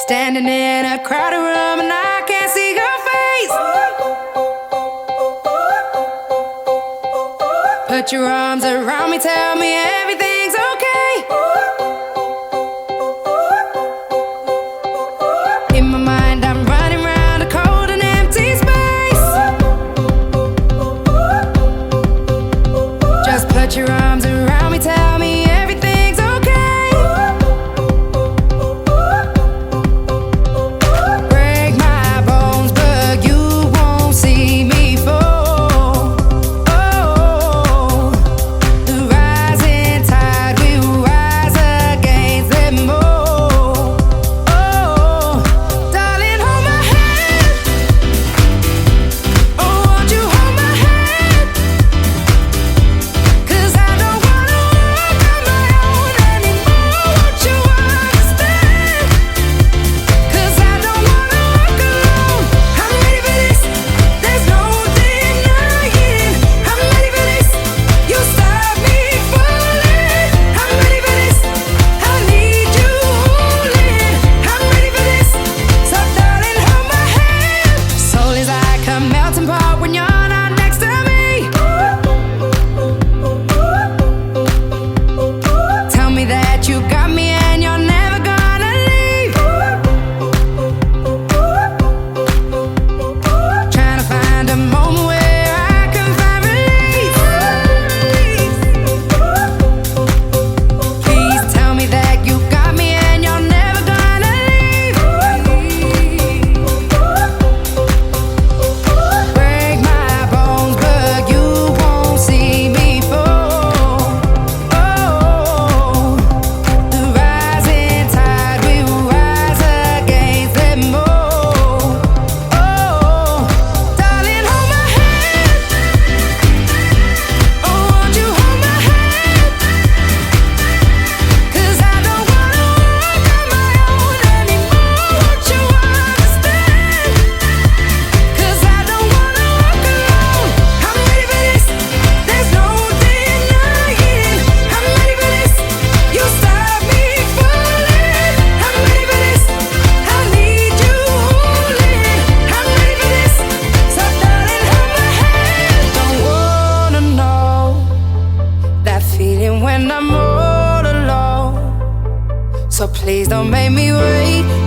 Standing in a crowded room and I can't see your face. Put your arms around me, tell me everything's okay. In my mind I'm running round a cold and empty space. Just put your arms around me, tell me everything's okay. When I'm all alone, so please don't make me wait.